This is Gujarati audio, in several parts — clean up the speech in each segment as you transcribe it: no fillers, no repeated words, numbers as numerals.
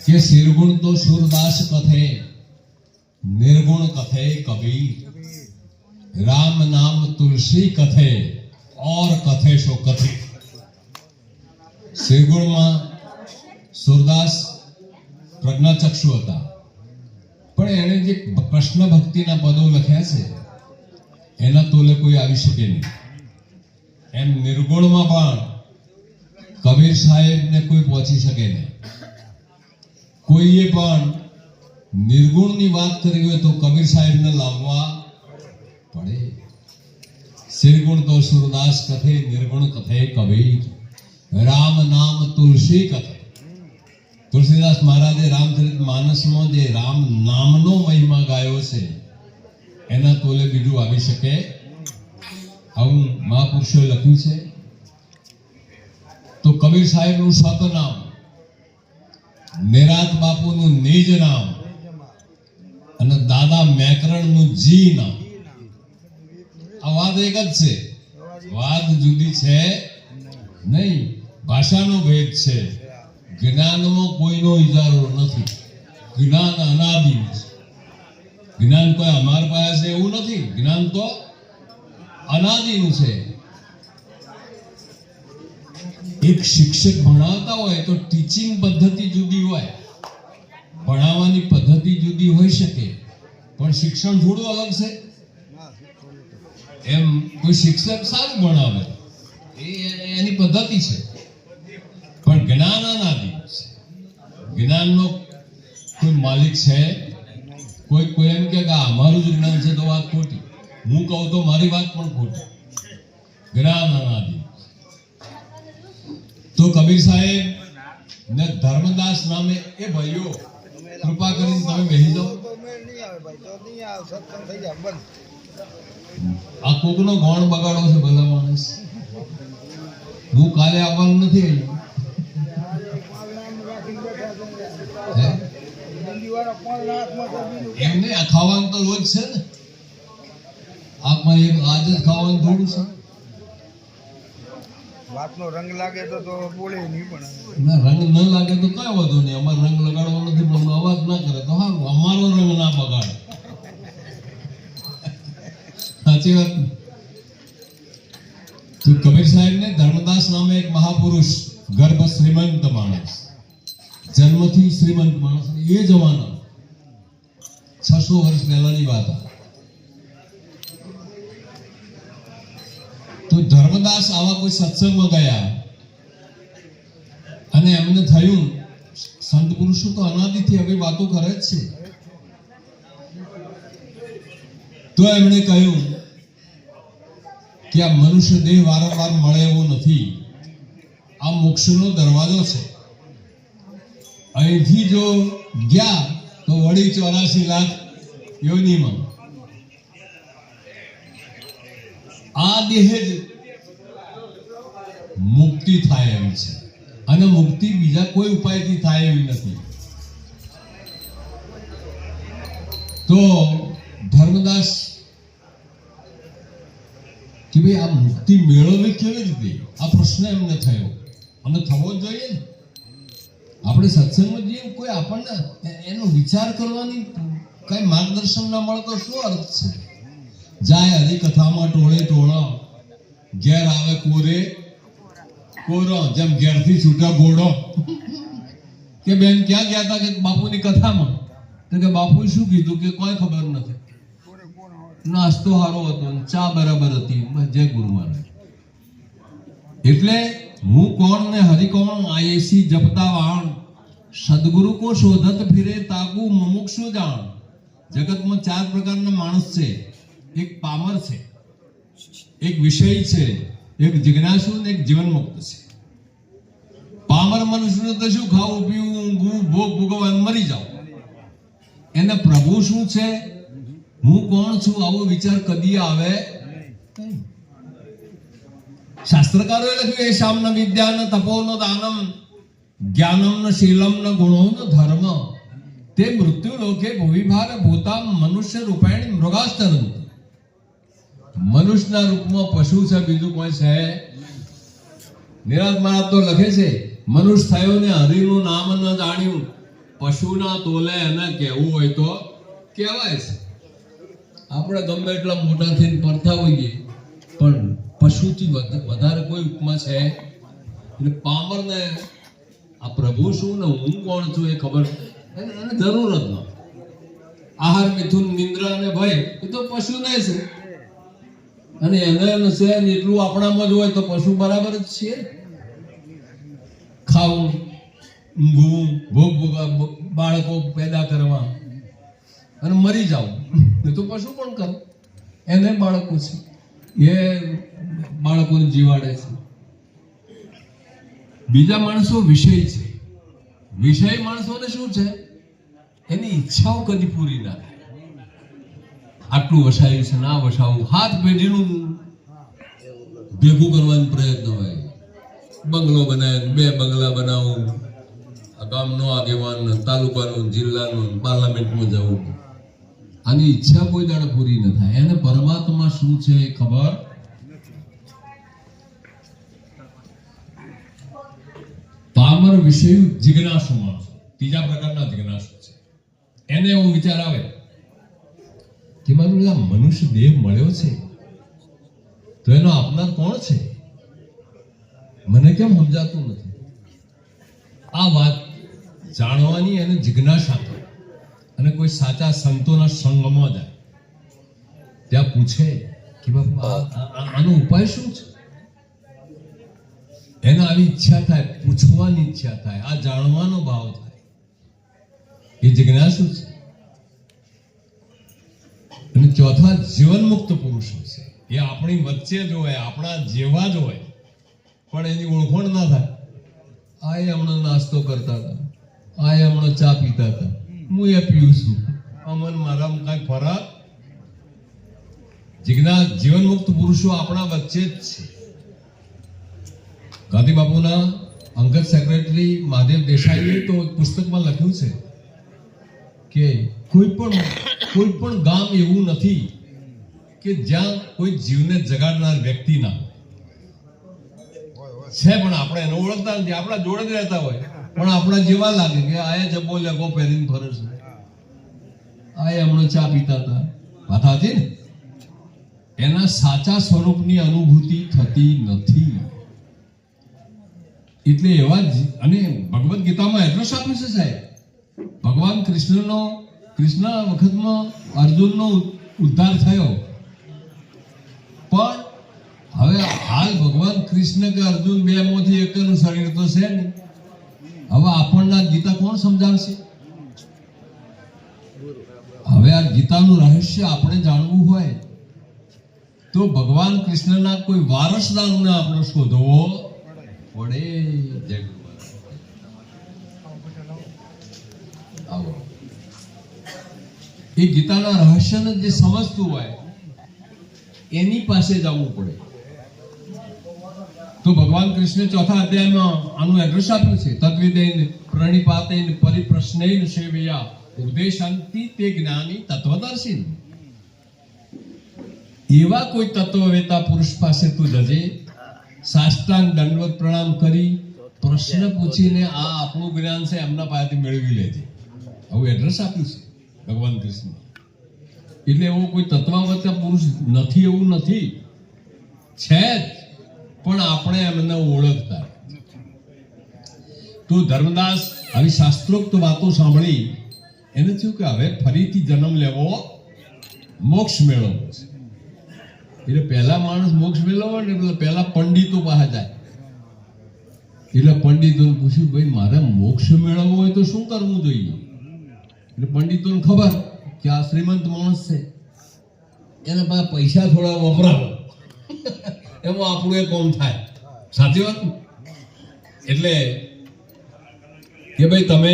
કે શિરગુણ તો સુરદાસ કથે, निर्गुण कथे कबीर, राम नाम तुलसी कथे और कथे सो कथी। श्रीगुण में सूरदास प्रज्ञाचक्षु हता, पण एने जे कृष्ण भक्तिना पदो लख्या छे एना तोले कोई आवी शके नहीं। एम निर्गुण में पण कबीर साहेब ने कोई पहुंची शके नहीं। कोईए पण निर्गुण ની વાત કરી હોય તો કબીર સાહેબ ને લાવવા પડે। શ્રીગુણ તો સુરદાસ કથે, निर्गुण कथे कबीर, राम नाम तुलसी कथे। तुलसीदास महाराजे रामचरित मानस में जे राम नामनो महिमा गायो छे एना तोले बीजू आवी शके आવું મહાપુરુષોએ લખ્યું છે। તો કબીર સાહેબનું સતનામ, નિરાત બાપુનું નિજ નામ અને દાદા મેકરણનું જી નામ, આ વાત એક જ છે, વાત જુદી છે નહીં। ભાષાનો ભેદ છે, જ્ઞાનમાં કોઈનો ઇજારો નથી। જ્ઞાન અનાદિ છે, જ્ઞાન કોઈ અમાર પાસે એવું નથી, જ્ઞાન તો અનાદિનું છે। એક શિક્ષક ભણાવતા હોય તો ટીચિંગ પદ્ધતિ જુદી હોય, ભણાવવાની પદ્ધતિ જુદી હોઈ શકે, પણ શિક્ષણ થોડું અલગ છે। એમ કોઈ શિક્ષક સારું ભણાવે એની પદ્ધતિ છે, પણ જ્ઞાન અનાદિ છે। જ્ઞાનનો કોઈ માલિક છે? કોઈ એમ કે અમારું જ જ્ઞાન છે તો વાત ખોટી, હું કહું તો મારી વાત પણ ખોટી। જ્ઞાન અનાદિ। તો કબીર સાહેબ ને ધર્મદાસ નામે એ ભાઈઓ કૃપા કરીને તમે બેસી જાઓ। આ કોકનો ગોણ બગાડો છે ભલા માણસ, હું કાલે આવવાનું નથી એમને આ ખાવાનું તો રોજ છે ને, આમાં એક આજ જ ખાવાનું થોડું છે। વાતનો રંગ લાગે તો બોલે નહીં, પણ ના રંગ ન લાગે તો કઈ વાંધો નહીં, અમારે રંગ લગાડવો નથી, પણ અવાજ ના કરે તો હા અમારો રંગ ના બગાડે। સાચી વાત। તો કબીર સાહેબ ને ધર્મદાસ નામે એક મહાપુરુષ, ગર્ભ શ્રીમંત માણસ, જન્મથી શ્રીમંત માણસ, એ જમાના 600 વર્ષ પહેલાની વાત। તો ધર્મદાસ આવા કોઈ સત્સંગમાં ગયા અને એમને થયું સંત પુરુષો તો અનાદિથી આવી વાતો કરે જ છે, તો એમણે કહ્યું કે આ મનુષ્ય દેહ વારંવાર મળે એવો નથી, આ મોક્ષનો દરવાજો છે। અહીંથી જો ગયા તો વળી 84 લાખ યોનિમાં આ દેહ જ મુક્તિ થાય એમ છે, અને મુક્તિ બીજા કોઈ ઉપાયથી થાય એવી નથી। તો ધર્મદાસ કે ભાઈ આ મુક્તિ મેળવવી કેવી રીતે, આ પ્રશ્ન એમને થયો, અને થવો જ જોઈએ ને। આપણે સત્સંગમાં જઈએ કોઈ આપણને એનો વિચાર કરવાની કઈ માર્ગદર્શન ના મળે તો શું અર્થ છે? જાય હરિકથામાં ટોળે ટોળા, ઘેર આવે કોરે કોરો, જેમ ઘેરથી છૂટા ગોળો। કે બેન ક્યાં ગયા હતા? કે બાપુની કથામાં। તો કે બાપુ શું કીધું? કે કોઈ ખબર નથી, નાસ્તો સારો હતો, ચા બરાબર હતી, જય ગુરુ મહારાજ। એટલે હું કોણ ને હરિ કોણ, આયેસી જપતા વાણ, સદગુરુ કો શોધત ફિરે તાકુ મુમુક્ષુ જાણ। જગતમાં 4 પ્રકારના માણસ છે, એક પામર છે, એક વિષય છે, એક જિજ્ઞાસુ ને એક જીવન મુક્ત છે। પામર મનુષ્યને તો શું ખાવું પીવું, ઊંઘવું, ભોગ ભોગવવા, મરી જાવ। એને પ્રભુ શું છે, હું કોણ છું, આવો વિચાર કદી આવે નહીં। શાસ્ત્રકારોએ લખ્યું એ શામ વિદ્યા ન તપો ન દાનમ, જ્ઞાનમ ન શીલમ ન ગુણો ન ધર્મ, તે મૃત્યુ લોકે ભુવિભાગ ભૂતા મનુષ્ય રૂપાણી મૃગાસ્તરંત। મનુષ્યના રૂપમાં પશુ છે, બીજું કોઈ છે? નિરાત મહારાજ તો લખે છે, મનુષ્ય થયો ને હરિનું નામ ન જાણ્યું, પશુના તોલે એને કહેવું હોય તો કહેવાય છે. આપણે ગમે એટલા મોટા થઈને પરથા હોઈએ પણ પશુથી વધારે કોઈ ઉપમા છે. એટલે પામરને આ પ્રભુ શું ને હું કોણ છું એ ખબર એને જરૂર જ ન. આહાર, મિથુન, નિંદ્રા અને ભય એ તો પશુ ને છે, અને એને છે એટલું આપણામાં જ હોય તો પશુ બરાબર જ છીએ. ખાવું, ઊંઘવું, બાળકો પેદા કરવા અને મરી જાવ એ તો પશુ પણ કરે. એને બાળકો છે, એ બાળકોને જીવાડે છે. બીજા માણસો વિષય છે. વિષય માણસોને શું છે? એની ઈચ્છાઓ કદી પૂરી ના થાય. આટલું વસાયું છે, ના વસાવું, હાથ પેઢીનું ભેગું કરવાનો પ્રયત્ન હોય. બંગલો બનાવે, 2 બંગલા બનાવું, આ ગામનો આગેવાન, તાલુકાનું, જિલ્લાનું, પાર્લામેન્ટમાં જવું. આની ઈચ્છા કોઈ દાડે પૂરી ન થાય. એને પરમાત્મા શું છે એ ખબર. પામર વિષય જિજ્ઞાસુ માણસો, ત્રીજા પ્રકારના જિજ્ઞાસુ છે. એને એવો વિચાર આવે કે મારું આ મનુષ્ય દેહ મળ્યો છે તો એનો આપનાર કોણ છે? મને કેમ સમજાતું નથી? આ વાત જાણવાની એને જિજ્ઞાસા થાય. અને કોઈ સાચા સંતોના સંગમાં જાય, ત્યાં પૂછે કે બાપુ આનો ઉપાય શું છે? એને આવી ઈચ્છા થાય, પૂછવાની ઈચ્છા થાય, આ જાણવાનો ભાવ થાય. એ જિજ્ઞાસુ છે. અને ચોથા જીવન મુક્ત પુરુષો છે. એ આપણી વચ્ચે જ હોય, આપણા જેવા જ હોય, પણ એની ઓળખોણ ના થાય. આ હમણાં નાસ્તો કરતા હતા, આ હમણાં ચા પીતા હતા, હું એ પીઉં છું, અમન મારામાં કઈ ફરક. જીવન મુક્ત પુરુષો આપણા વચ્ચે જ છે. ગાંધી બાપુના અંગત સેક્રેટરી મહાદેવ દેસાઈએ તો પુસ્તકમાં લખ્યું છે કે કોઈ પણ ગામ એવું નથી કે જ્યાં કોઈ જીવને જગાડનાર વ્યક્તિ ના છે. પણ આપણે એને ઓળખતા નથી. આપણા જોડે જ રહેતા હોય પણ આપણા જેવા લાગે કે આ જબ્બો લેગો પહેરીને ફરે છે, આ હમણાં ચા પીતા હતા, વાત હતી ને. એના સાચા સ્વરૂપની અનુભૂતિ થતી નથી. એટલે એવા અને ભગવદ ગીતામાં એડ્રેસ આપ્યું છે સાહેબ. ભગવાન કૃષ્ણ વખતમાં અર્જુનનો ઉદ્ધાર થયો, પણ હવે હાલ ભગવાન કૃષ્ણ કે અર્જુન 2 માંથી એકનું શરીર તો છે ને. હવે આપણને ગીતા કોણ સમજાવશે? હવે આ ગીતાનું રહસ્ય આપણે જાણવું હોય તો ભગવાન કૃષ્ણના કોઈ વારસદારને આપણે શોધવો પડે. આવો એ ગીતાના રહસ્યને જે સમજતું હોય એની પાસે જવું પડે. તો ભગવાન કૃષ્ણ 4થા અધ્યાયમાં આનું એડ્રેસ આપ્યું છે. તદ્વિદેન પ્રણિપાતેન પરિપ્રશ્નેન સેવયા ઉપદેશાંતિ તે જ્ઞાની તત્વદર્શી. એવા કોઈ તત્વવેતા પુરુષ પાસે તું જજે, સાષ્ટાંગ દંડવત પ્રણામ કરી પ્રશ્ન પૂછીને આ આપણું જ્ઞાન છે એમના પાસેથી મેળવી લેજે. આવું એડ્રેસ આપ્યું છે ભગવાન કૃષ્ણ. એટલે એવો કોઈ તત્વવેતા પુરુષ નથી એવું નથી, છે જ, પણ આપણે એમને ઓળખતા. તો ધર્મદાસ આવી શાસ્ત્રોક્ત વાતો સાંભળી એને થયું કે હવે ફરીથી જન્મ લેવો, મોક્ષ મેળવવો છે. એટલે પહેલા માણસ મોક્ષ મેળવવો ને એટલે પહેલા પંડિતો પાસે જાય. એટલે પંડિતોને પૂછ્યું, ભાઈ મારે મોક્ષ મેળવવો હોય તો શું કરવું જોઈએ? એટલે પંડિતોને ખબર કે આ શ્રીમંત માણસ છે, એના પાસે પૈસા થોડા વપરાવો એમાં આપણું એ કોમ થાય. સાચી વાત. એટલે કે ભાઈ તમે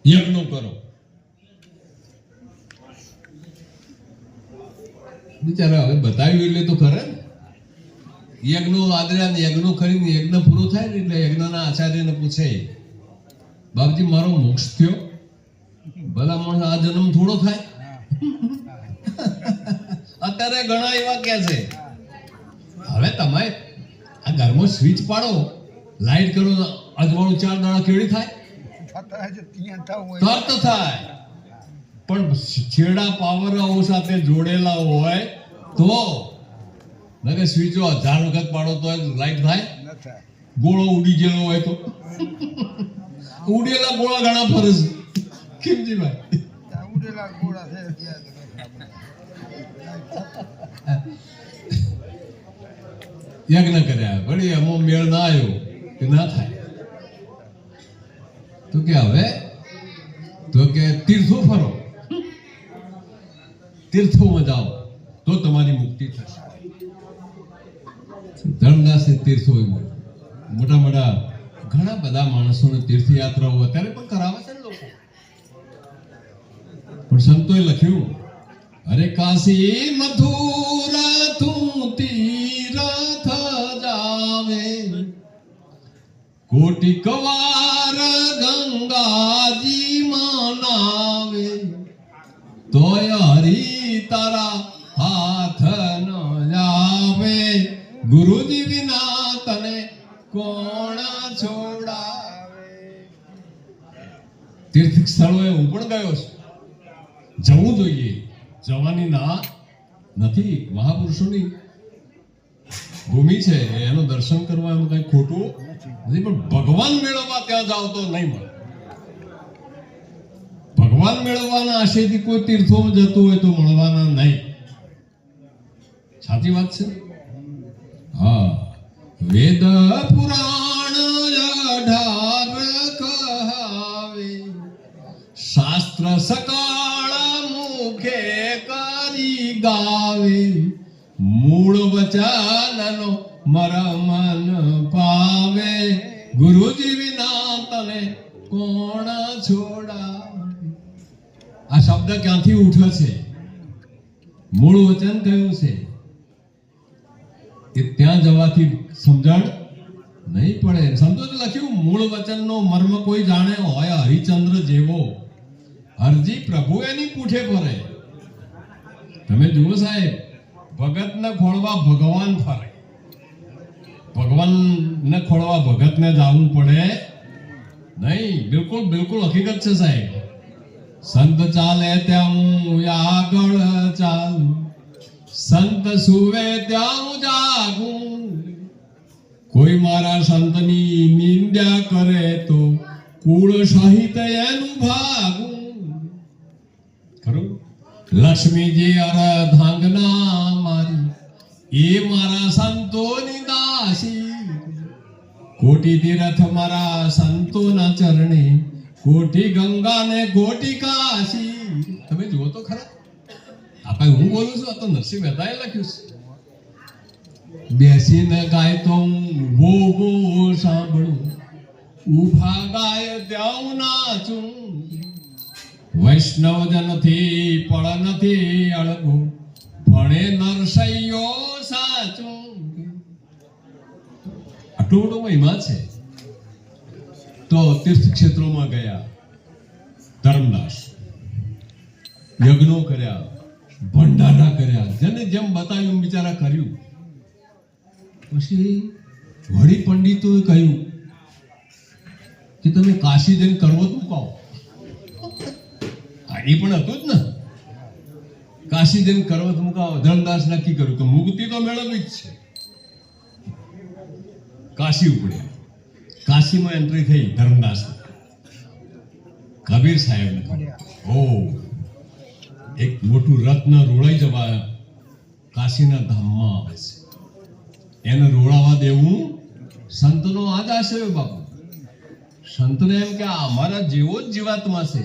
યજ્ઞ કરો. બિચારા હવે બતાવ્યું એટલે તો કરે ને. યજ્ઞો આદર્યા ને યજ્ઞો કરીને યજ્ઞ પૂરો થાય ને એટલે યજ્ઞના આચાર્યને પૂછે, બાપજી મારો મોક્ષ થયો? ભલા માણસ આ જન્મ થોડો થાય. અત્યારે ઘણા એવા કે છે હવે તમે આ ઘરમાં સ્વિચ પાડો, લાઈટ કરો, અજવાળું 4 દાડા કેવી થાય? થતા હશે ત્યાં થવું હોય તરત થાય, પણ છેડા પાવરાઓ સાથે જોડેલા હોય તો નકે સ્વિચો 1000 વખત પાડો તો લાઈટ થાય? ન થાય. ગોળો ઉડી ગયેલો હોય તો ઉડેલા ગોળા ઘણા ફરે છે. કેમજીભાઈ ત્યાં ઉડેલા ગોળા છે ત્યાં તો યજ્ઞ કર્યા વળી એમાં મેળ ના આવ્યો કે ના થાય તો કે હવે તો કે તીર્થો ફરો, તીર્થોમાં જાઓ તો તમારી મુક્તિ થશે. ધર્મદાસે તીર્થો મોટા મોટા ઘણા બધા માણસોને તીર્થયાત્રાઓ અત્યારે પણ કરાવે છે ને લોકો. પણ સંતોએ લખ્યું, અરે કાશી મથુરા તું તીરથ જાવે, કોટિક વાર ગંગાજી મનાવે, તોય હરી તારા હાથ ન જાવે, ગુરુજી વિના તને કોણ છોડાવે. તીર્થ સ્થળોએ હું પણ ગયો છું, જવું જોઈએ, જવાની ના નથી. મહાપુરુષોની ભૂમિ છે, એનું દર્શન કરવા એમાં કઈ ખોટું નથી, પણ ભગવાન મેળવવા ત્યાં જાવ તો નહીં મળે. ભગવાન મેળવવાના આશયથી કોઈ તીર્થોમાં જતું હોય તો મળવાના નહીં. સાચી વાત છે. હા, વેદ પુરાણ 18 કહાવે, શાસ્ત્ર સકાળ મુખે કરી ગાવે, મૂળ વચનનો મરમન પાવે, ગુરુજી વિના તને કોણ છોડાવે. આ શબ્દ ક્યાંથી ઉઠ્યો છે? મૂળ વચન કયું છે કે ત્યાં જવાથી સમજણ નહીં પડે. સંતોષે લખ્યું, મૂળ વચનનો મર્મ કોઈ જાણે હોય હરિચંદ્ર જેવો, હરજી પ્રભુ એની પૂઠે ફરે. તમે જુઓ સાહેબ, ભગતને ખોળવા ભગવાન ફરે, ભગવાનને ખોળવા ભગતને જવું પડે નહીં. બિલકુલ બિલકુલ હકીકત છે સાહેબ. સંત ચાલે ત્યાં હું આગળ ચાલું, સંત સુવે ત્યાં હું જાગું, કોઈ મારા સંતની નિંદા કરે તો કુળ સહિત એનું ભાગું. ખરું? લક્ષ્મીજી અરધાંગના મારી, એ મારા સંતોની દાસી, કોટી તીરથ મારા સંતોના ચરણે, કોટી ગંગા ને કોટી કાશી. તમે જુઓ તો ખરા, આપણે હું બોલું છું, આ તો નરસિંહ મહેતાએ લખ્યું છે. બેસીને ગાય તો હું ઊભો ઊભો સાંભળું, ઊભા ગાય ત્યાં હું નાચું, વૈષ્ણવજનથી પળ નથી અળગો, ભણે નરસૈયો સાચું. આટલો મોટો મહિમા છે. તો તીર્થ ક્ષેત્રોમાં ગયા ધર્મદાસ, યજ્ઞો કર્યા, ભંડારા કર્યા, જેને જેમ બતાવ્યું બિચારા કર્યું. પછી વળી પંડિતોએ કહ્યું કે તમે કાશી જઈને કરવત મુકાવો. એ પણ હતું જ ને, કાશી જઈને કરવત મુકાવો. ધર્મદાસ નક્કી કર્યું કે મુક્તિ તો મેળવવી જ છે. કાશી ઉપડ્યા, કાશીમાં એન્ટ્રી થઈ ધર્મદાસ. કબીર સાહેબ ઓ એક મોટું રત્ન રોળાઈ જવા કાશીના ધામમાં આવે છે. એને રોળાવા દેવું સંતનો આ જ આશય બાપુ. સંતને એમ કે અમારા જેવો જ જીવાત્મા છે,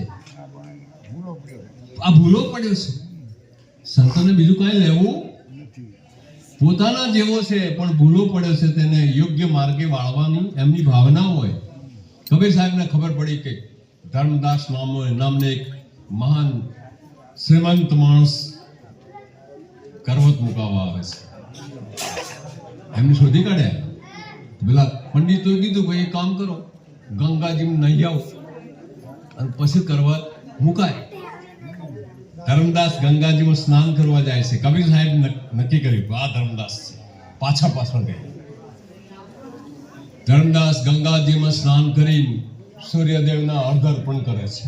આ ભૂલો પડ્યો છે. સંતોને બીજું કઈ લેવું પોતાના જેવો છે, પણ ભૂલો પડ્યો છે, તેને યોગ્ય માર્ગે વાળવાની એમની ભાવના હોય. કબીર સાહેબને ખબર પડી કે ધર્મદાસ નામને એક મહાન શ્રીમંત માણસ કરવત મુકાવા આવે છે. એમને શોધી કાઢ્યા. પેલા પંડિતોએ કીધું ભાઈ એક કામ કરો, ગંગાજી નહીં આવો અને પછી કરવત મુકાય. ધર્મદાસ ગંગાજીમાં સ્નાન કરવા જાય છે. કબીર સાહેબ નક્કી કર્યું આ ધર્મદાસ છે. પાછળ ગયા. ધર્મદાસ ગંગાજીમાં સ્નાન કરી સૂર્યદેવના અર્ધ અર્પણ કરે છે.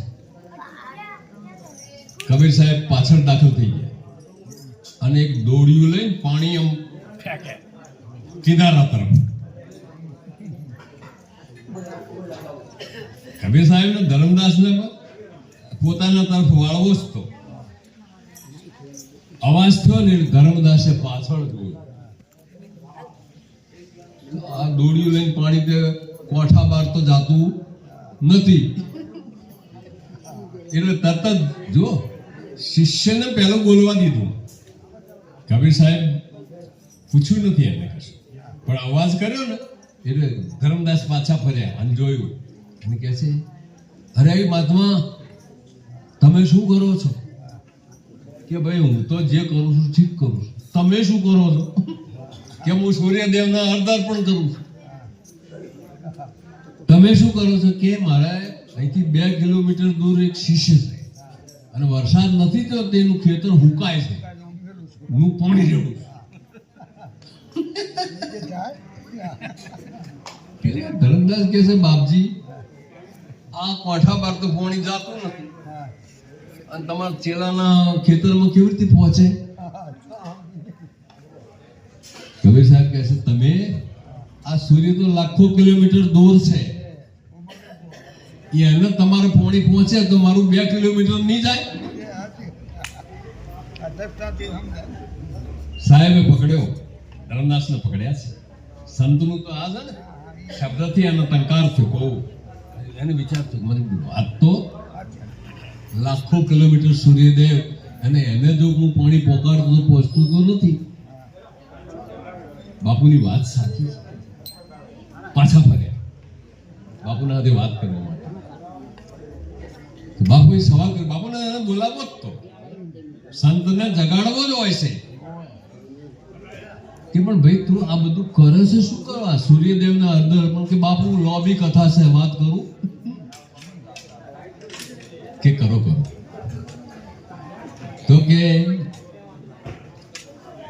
કબીર સાહેબ પાછળ દાખલ થઈ ગયા અને એક દોડિયું લઈને પાણી આમ ફેંકે કિનારા તરફ. કબીર સાહેબ ને ધર્મદાસને પોતાના તરફ વાળવો જ તો અવાજ થયો ને ધર્મદાસે પાછળ જોયું. આ દોડિયું લઈને પાણી તે કોઠા બાર તો જાતું નથી એટલે તરત જ જો શિષ્યને પહેલું બોલવા દીધું. કબીર સાહેબ પૂછ્યું નથી એને કશું, પણ અવાજ કર્યો ને એટલે ધર્મદાસ પાછા ફર્યા અને જોયું અને કહે છે, અરે મહાત્મા તમે શું કરો છો? કે ભાઈ હું તો જે કરું છું ઠીક કરું છું, તમે શું કરો છો? કે હું સૂર્યદેવના અર્પણ કરું છું. તમે શું કરો છો? કે મારા અહીંથી 2 કિલોમીટર દૂર એક શિષ્ય છે અને વરસાદ નથી તો તેનું ખેતર હુકાય છે, હું પાણી રેડું છું. ધર્મદાસ કહે છે, બાપજી આ કોઠા બાર તો પાણી જાતું નથી અને તમારા ચેલાના ખેતરમાં કેવી રીતે પહોંચે? કબીર સાહેબ કહે છે, તમે આ સૂર્ય તો લાખો કિલોમીટર દૂર છે, એને તમારે પાણી પહોંચે તો મારું 2 કિલોમીટર નહીં જાય? સાહેબે પકડ્યો, ધર્મદાસને પકડ્યા છે. સંતનું તો આ છે ને શબ્દથી એનો ટંકાર થયો, બહુ એને વિચાર થયો મને વાત તો લાખો કિલોમીટર સૂર્યદેવ અને એને જો હું પાણી પોકાડતો તો પહોંચતું તો નથી. બાપુની વાત સાચી છે. પાછા ફર્યા બાપુના સાથે વાત કરવા માટે. બાપુએ સવાલ કર્યો, બાપુને બોલાવો જ તો સંતને જગાડવો જ હોય છે કે પણ ભાઈ તું આ બધું કરે છે શું કરવા? સૂર્યદેવના અર્ધ અર્પણ. કે બાપુ લોબી કથા છે, વાત કરું? કે કરો તો કે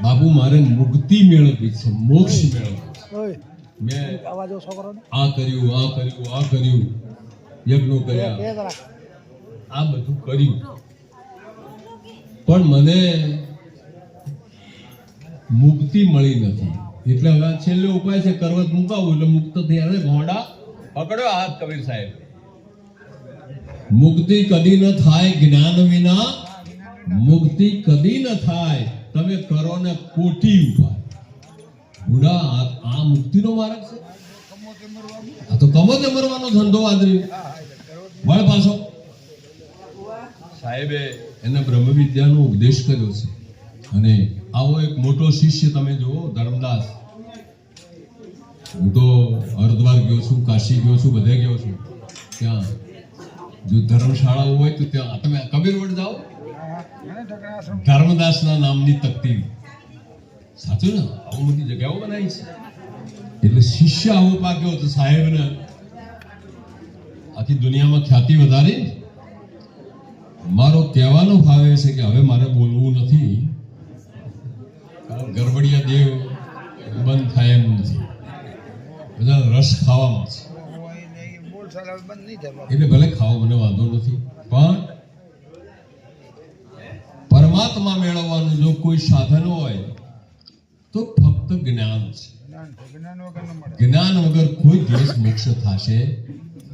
બાપુ મારે મુક્તિ મેળવવી છે, મોક્ષ મેળવવો છે. મેં આ કર્યું યજ્ઞો કર્યા, આ બધું કર્યું, પણ મને મુક્તિ મળી નથી. એટલે હવે છેલ્લો ઉપાય છે કરવત મુકાવું એટલે મુક્ત થઈ. અરે ઘોડા પકડ્યો હાથ કબીર સાહેબ. મુક્તિ કદી ન થાય જ્ઞાન વિના, મુક્તિ કદી ન થાય તમે કરો ને કોટી ઉપાય. બુડા આ મુક્તિનો માર્ગ છે? આ તો કમોતે મરવાનો ધંધો આદર્યો. વળ પાછો સાહેબે એને બ્રહ્મ વિદ્યાનો ઉપદેશ કર્યો છે. અને આવો એક મોટો શિષ્ય તમે જુઓ, ધર્મદાસ. હું તો હરિદ્વાર ગયો છું, કાશી ગયો છું, બધે ગયો છું. ત્યાં જો ધર્મશાળાઓ હોય તો ત્યાં તમે કબીરવડ જાઓ, ધર્મદાસના નામની તકતી. સાચું ને? આવું બધી જગ્યાઓ બનાવી છે. એટલે શિષ્ય આવો પાક્યો તો સાહેબને આખી દુનિયામાં ખ્યાતિ વધારી. મારો કહેવાનો ભાવ એ છે કે હવે મારે બોલવું નથી, ગરબડિયા દેવ બંધ થાય એમ નથી, બધા રસ ખાવામાં છે. એટલે ભલે ખાઓ, મને વાંધો નથી, પણ પરમાત્મા મેળવવાનું જો કોઈ સાધન હોય તો ફક્ત જ્ઞાન છે. જ્ઞાન વગર કોઈ દેશ મોક્ષ થશે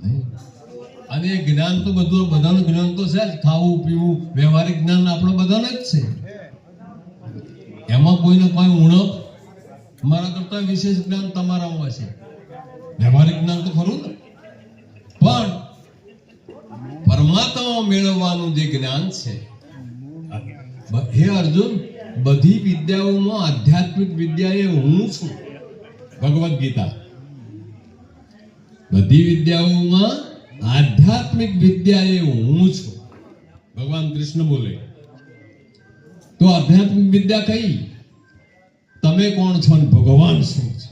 નહીં. અને જ્ઞાન તો બધાનું જ્ઞાન તો છે જ. ખાવું પીવું વ્યવહારિક જ્ઞાન આપણો બધાને જ છે. એમાં કોઈને કોઈ ઉણપ મારા કરતા વિશેષ જ્ઞાન તમારામાં છે. વ્યવહારિક જ્ઞાન તો ખરું ને, પણ પરમાત્મા મેળવવાનું જે જ્ઞાન છે, હે અર્જુન, બધી વિદ્યાઓમાં આધ્યાત્મિક વિદ્યા એ હું છું. ભગવદ ગીતા. બધી વિદ્યાઓમાં આધ્યાત્મિક વિદ્યા એ હું છું. ભગવાન કૃષ્ણ બોલે તો આધ્યાત્મિક વિદ્યા કઈ? તમે કોણ છો ને ભગવાન શું છે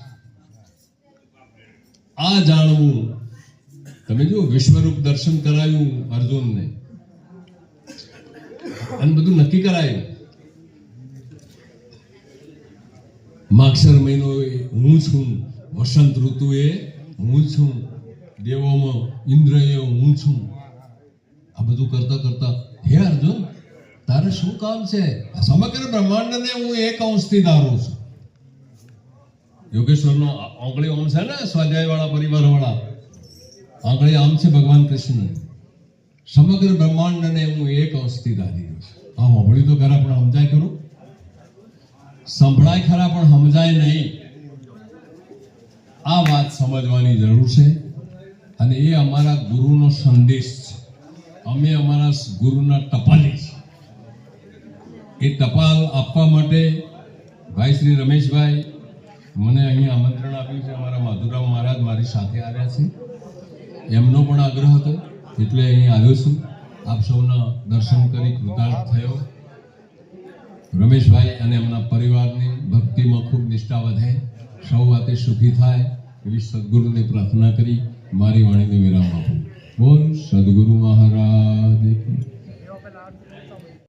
આ જાણવું. તમે જો વિશ્વરૂપ દર્શન કરાયું અર્જુનને અને બધું નક્કી કરાયું. માગશર મહિનો હું છું, વસંત ઋતુ એ હું છું, દેવોમાં ઇન્દ્ર એ હું છું. આ બધું કરતા કરતા હે અર્જુન, તારે શું કામ છે? સમગ્ર બ્રહ્માંડને હું એક અંશથી ધારું છું. યોગેશ્વરનો આંગળી આમ છે ને, સ્વાધ્યાય વાળા પરિવાર વાળા આંગળી આમ છે ભગવાન કૃષ્ણ. સમગ્ર બ્રહ્માંડને હું એક અંશથી ધારી રહ્યો છું. આ સાંભળ્યું તો ખરા, પણ સમજાય ખરું? સંભળાય ખરા પણ સમજાય નહીં. આ વાત સમજવાની જરૂર છે, અને એ અમારા ગુરુનો સંદેશ છે. અમે અમારા ગુરુના ટપાલી છે. એ ટપાલ આપવા માટે ભાઈ શ્રી રમેશભાઈ મને અહીંયા આમંત્રણ આપ્યું છે. અમારા માધુરામ મહારાજ મારી સાથે આવ્યા છે. એમનો પણ આગ્રહ હતો એટલે અહીં આવ્યો છું. આપ સૌના દર્શન કરી કૃતાર્થ થયો. રમેશભાઈ અને એમના પરિવારની ભક્તિમાં ખૂબ નિષ્ઠા વધે, સૌ વાતે સુખી થાય એવી સદગુરુની પ્રાર્થના કરી મારી વાણીને વિરામ આપું. બોલ સદગુરુ મહારાજ કી.